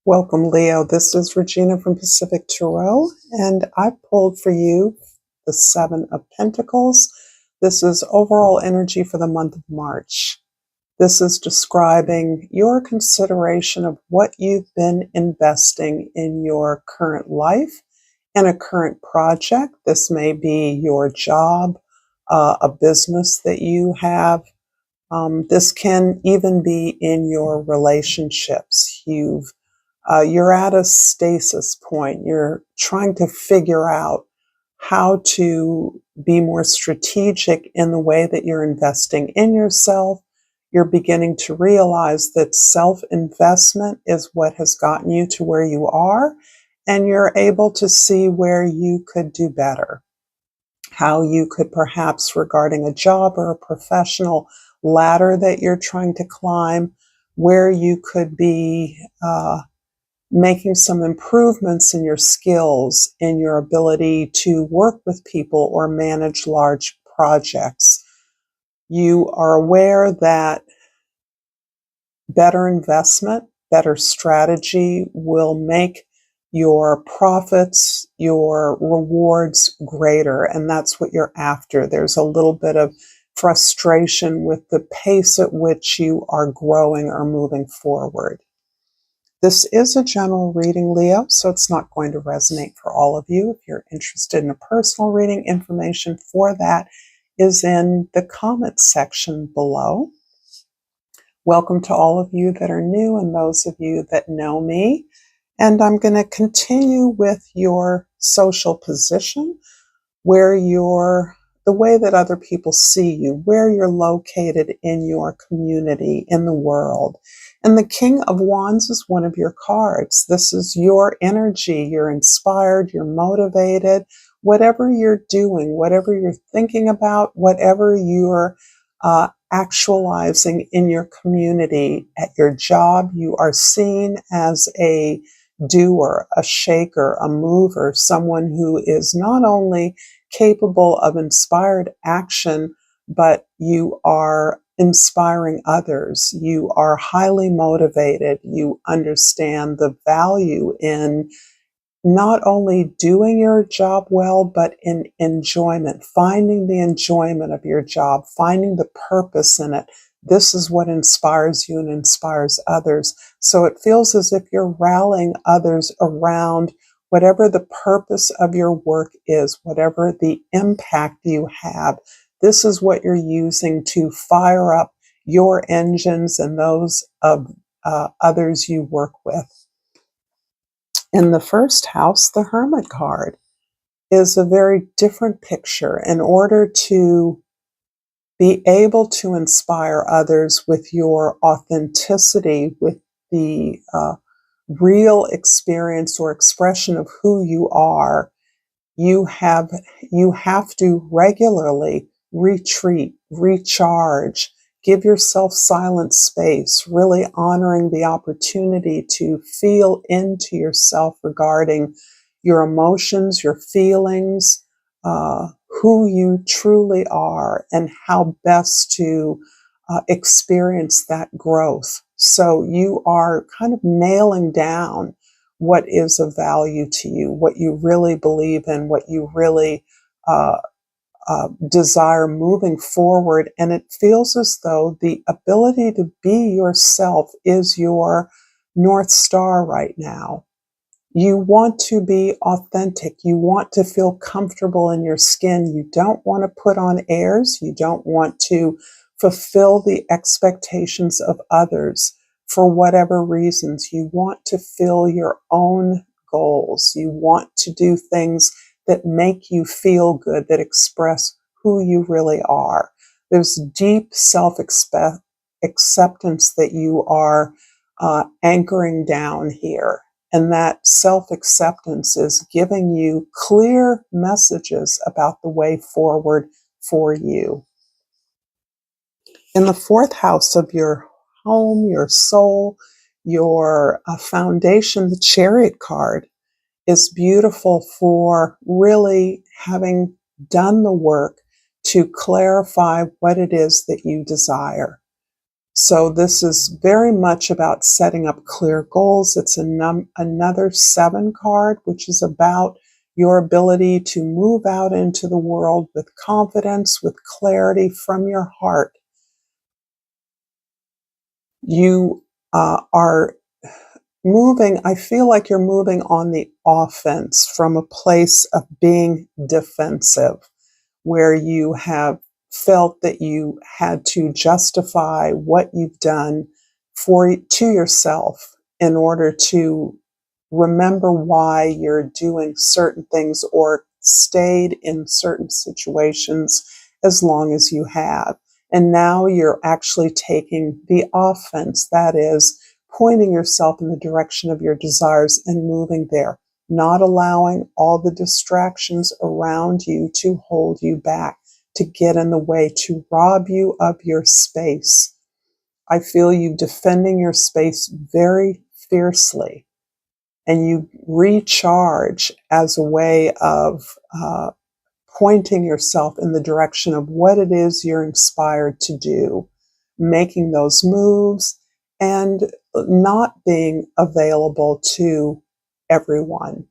Welcome, Leo. This is Regina from Pacific Tarot, and I pulled for you the Seven of Pentacles. This is overall energy for the month of March. This is describing your consideration of what you've been investing in your current life and a current project. This may be your job, a business that you have. This can even be in your relationships. You're at a stasis point. You're trying to figure out how to be more strategic in the way that you're investing in yourself. You're beginning to realize that self-investment is what has gotten you to where you are, and you're able to see where you could do better, how you could perhaps, regarding a job or a professional ladder that you're trying to climb, where you could be making some improvements in your skills, in your ability to work with people or manage large projects. You are aware that better investment, better strategy will make your profits, your rewards greater, and that's what you're after. There's a little bit of frustration with the pace at which you are growing or moving forward. This is a general reading, Leo, so it's not going to resonate for all of you. If you're interested in a personal reading, information for that is in the comments section below. Welcome to all of you that are new and those of you that know me. And I'm going to continue with your social position, where you're, the way that other people see you, where you're located in your community, in the world. And the King of Wands is one of your cards. This is your energy. You're inspired, you're motivated. Whatever you're doing, whatever you're thinking about, whatever you're actualizing in your community, at your job, you are seen as a doer, a shaker, a mover, someone who is not only capable of inspired action, but you are inspiring others. You are highly motivated. You understand the value in not only doing your job well, but in enjoyment, finding the enjoyment of your job, finding the purpose in it. This is what inspires you and inspires others. So it feels as if you're rallying others around whatever the purpose of your work is, whatever the impact you have. This is what you're using to fire up your engines and those of others you work with. In the first house, the Hermit card is a very different picture. In order to be able to inspire others with your authenticity, with the real experience or expression of who you are, you have to regularly retreat, recharge, give yourself silent space, really honoring the opportunity to feel into yourself regarding your emotions, your feelings, who you truly are, and how best to experience that growth. So you are kind of nailing down what is of value to you, what you really believe in, what you really desire moving forward. And it feels as though the ability to be yourself is your North Star right now. You want to be authentic. You want to feel comfortable in your skin. You don't want to put on airs. You don't want to fulfill the expectations of others for whatever reasons. You want to fill your own goals. You want to do things that make you feel good, that express who you really are. There's deep self-acceptance that you are anchoring down here. And that self-acceptance is giving you clear messages about the way forward for you. In the fourth house of your home, your soul, your foundation, the Chariot card is beautiful for really having done the work to clarify what it is that you desire. So this is very much about setting up clear goals. It's another 7 card, which is about your ability to move out into the world with confidence, with clarity from your heart. You are moving, I feel like you're moving on the offense from a place of being defensive, where you have felt that you had to justify what you've done to yourself in order to remember why you're doing certain things or stayed in certain situations as long as you have. And now you're actually taking the offense, that is, pointing yourself in the direction of your desires and moving there, not allowing all the distractions around you to hold you back, to get in the way, to rob you of your space. I feel you defending your space very fiercely, and you recharge as a way of pointing yourself in the direction of what it is you're inspired to do, making those moves, and not being available to everyone.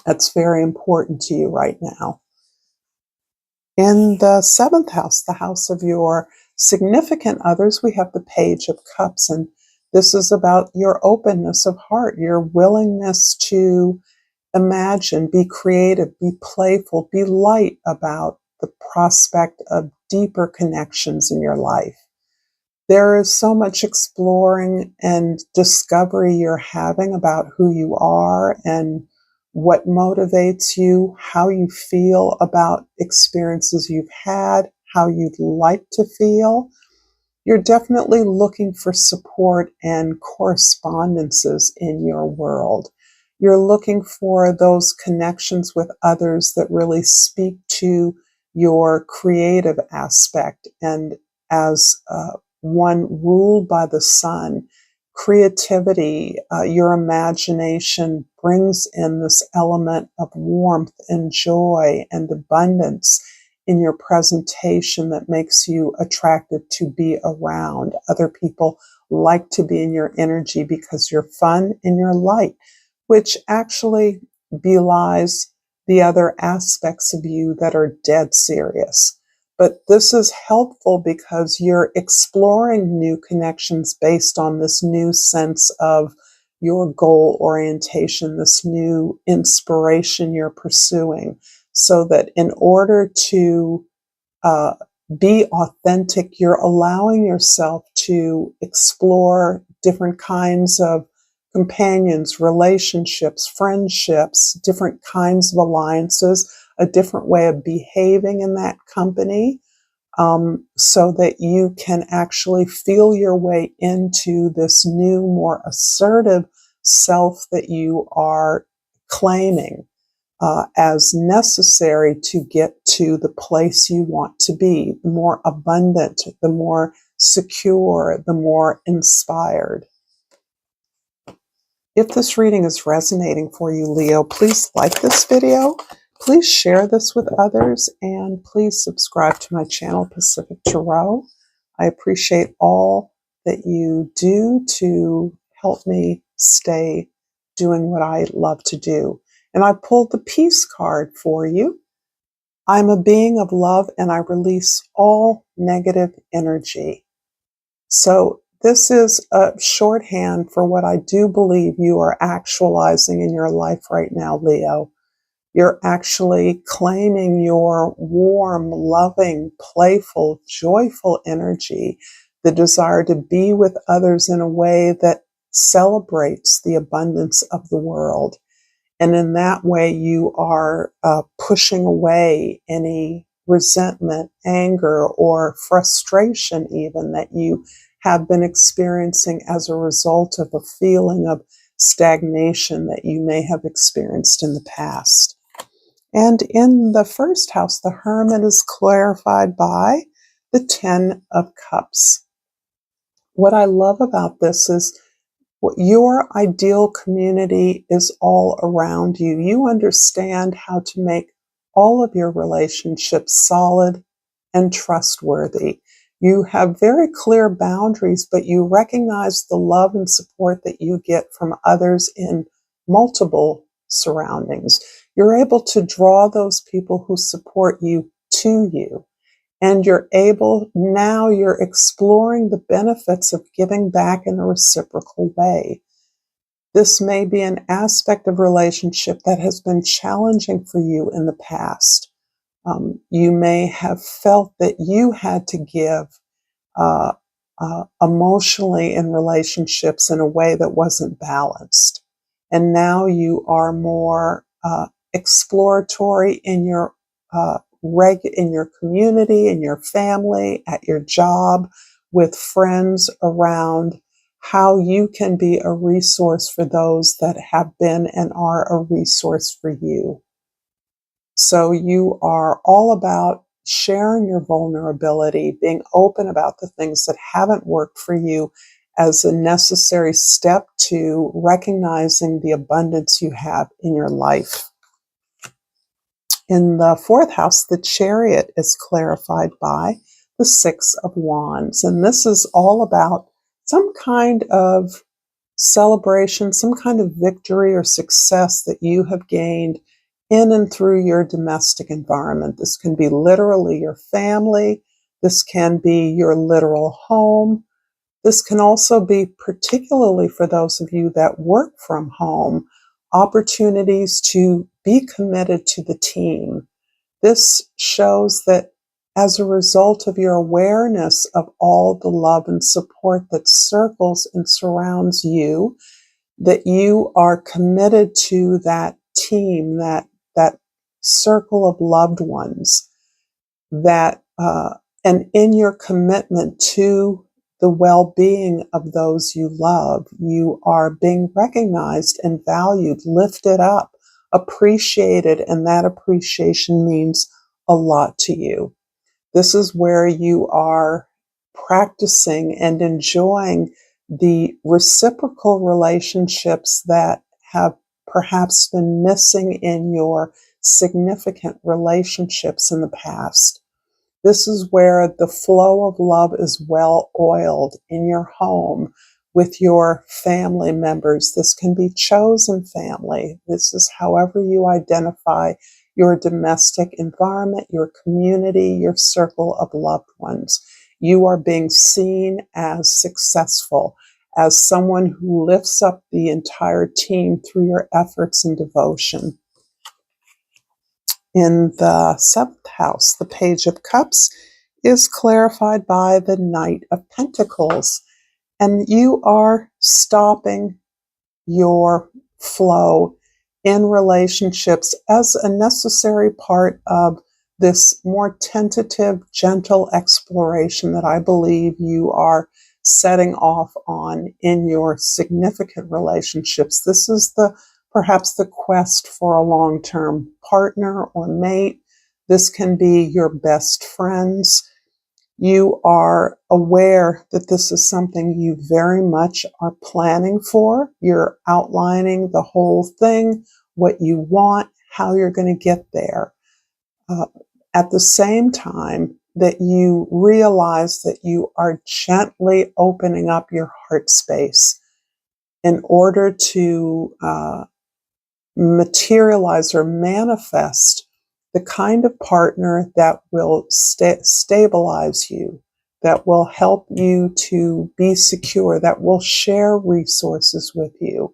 That's very important to you right now. In the 7th house, the house of your significant others, we have the Page of Cups, and this is about your openness of heart, your willingness to imagine, be creative, be playful, be light about the prospect of deeper connections in your life. There is so much exploring and discovery you're having about who you are and what motivates you, how you feel about experiences you've had, how you'd like to feel. You're definitely looking for support and correspondences in your world. You're looking for those connections with others that really speak to your creative aspect. And as one ruled by the sun, creativity, your imagination brings in this element of warmth and joy and abundance in your presentation that makes you attractive to be around. Other people like to be in your energy because you're fun and you're light, which actually belies the other aspects of you that are dead serious. But this is helpful because you're exploring new connections based on this new sense of your goal orientation, this new inspiration you're pursuing, so that in order to uh, be authentic, you're allowing yourself to explore different kinds of companions, relationships, friendships, different kinds of alliances, a different way of behaving in that company, so that you can actually feel your way into this new, more assertive self that you are claiming as necessary to get to the place you want to be, the more abundant, the more secure, the more inspired. If this reading is resonating for you, Leo, please like this video, please share this with others, and please subscribe to my channel, Pacific Tarot. I appreciate all that you do to help me stay doing what I love to do. And I pulled the Peace card for you. I'm a being of love and I release all negative energy. So this is a shorthand for what I do believe you are actualizing in your life right now, Leo. You're actually claiming your warm, loving, playful, joyful energy, the desire to be with others in a way that celebrates the abundance of the world. And in that way, you are pushing away any resentment, anger, or frustration even that you have been experiencing as a result of a feeling of stagnation that you may have experienced in the past. And in the 1st house, the Hermit is clarified by the 10 of Cups. What I love about this is your ideal community is all around you. You understand how to make all of your relationships solid and trustworthy. You have very clear boundaries, but you recognize the love and support that you get from others in multiple surroundings. You're able to draw those people who support you to you. And you're exploring the benefits of giving back in a reciprocal way. This may be an aspect of relationship that has been challenging for you in the past. You may have felt that you had to give uh, emotionally in relationships in a way that wasn't balanced. And now you are more exploratory in your in your community, in your family, at your job, with friends around, how you can be a resource for those that have been and are a resource for you. So you are all about sharing your vulnerability, being open about the things that haven't worked for you as a necessary step to recognizing the abundance you have in your life. In the fourth house, the Chariot is clarified by the Six of Wands. And this is all about some kind of celebration, some kind of victory or success that you have gained in and through your domestic environment. This can be literally your family. This can be your literal home. This can also be, particularly for those of you that work from home, opportunities to be committed to the team. This shows that as a result of your awareness of all the love and support that circles and surrounds you, that you are committed to that team, that circle of loved ones, and in your commitment to the well-being of those you love, you are being recognized and valued, lifted up, appreciated, and that appreciation means a lot to you. This is where you are practicing and enjoying the reciprocal relationships that have perhaps been missing in your significant relationships in the past. This is where the flow of love is well oiled in your home with your family members. This can be chosen family. This is however you identify your domestic environment, your community, your circle of loved ones. You are being seen as successful, as someone who lifts up the entire team through your efforts and devotion. In the seventh house, the Page of Cups is clarified by the Knight of Pentacles. And you are stopping your flow in relationships as a necessary part of this more tentative, gentle exploration that I believe you are setting off on in your significant relationships. This is perhaps the quest for a long-term partner or mate. This can be your best friends. You are aware that this is something you very much are planning for. You're outlining the whole thing, what you want, how you're going to get there. At the same time that you realize that you are gently opening up your heart space in order to materialize or manifest the kind of partner that will stabilize you, that will help you to be secure, that will share resources with you,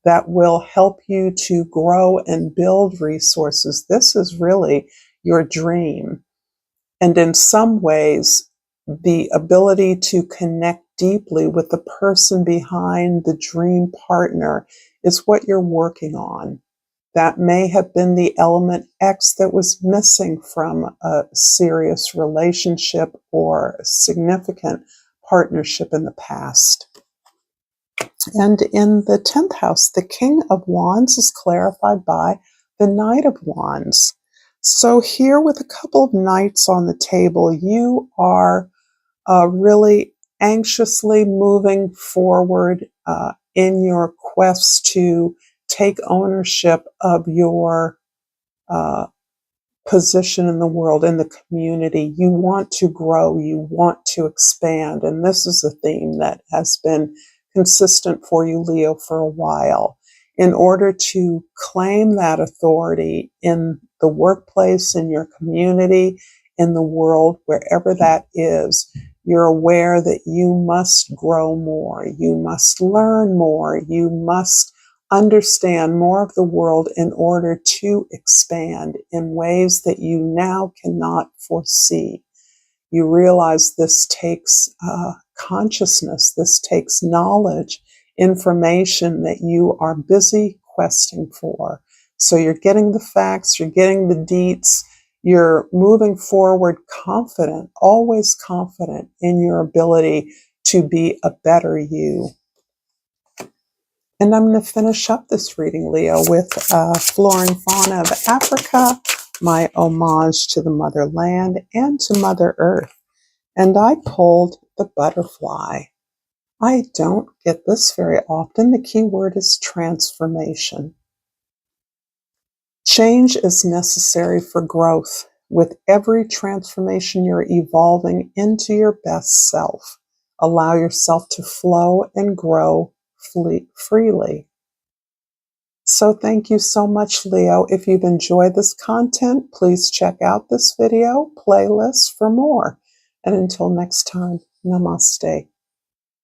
that will help you to grow and build resources. This is really your dream. And in some ways, the ability to connect deeply with the person behind the dream partner is what you're working on. That may have been the element X that was missing from a serious relationship or a significant partnership in the past. And in the 10th house, the King of Wands is clarified by the Knight of Wands. So here, with a couple of knights on the table, you are really anxiously moving forward in your quest to take ownership of your position in the world, in the community. You want to grow, you want to expand. And this is a theme that has been consistent for you, Leo, for a while. In order to claim that authority in the workplace, in your community, in the world, wherever that is, you're aware that you must grow more, you must learn more, you must understand more of the world in order to expand in ways that you now cannot foresee. You realize this takes consciousness, this takes knowledge, information that you are busy questing for. So you're getting the facts, you're getting the deets, you're moving forward confident, always confident in your ability to be a better you. And I'm going to finish up this reading, Leo, with Flora and Fauna of Africa, my homage to the motherland and to Mother Earth. And I pulled the butterfly. I don't get this very often. The key word is transformation. Change is necessary for growth. With every transformation, you're evolving into your best self. Allow yourself to flow and grow freely. So thank you so much, Leo. If you've enjoyed this content, please check out this video playlist for more. And until next time, namaste.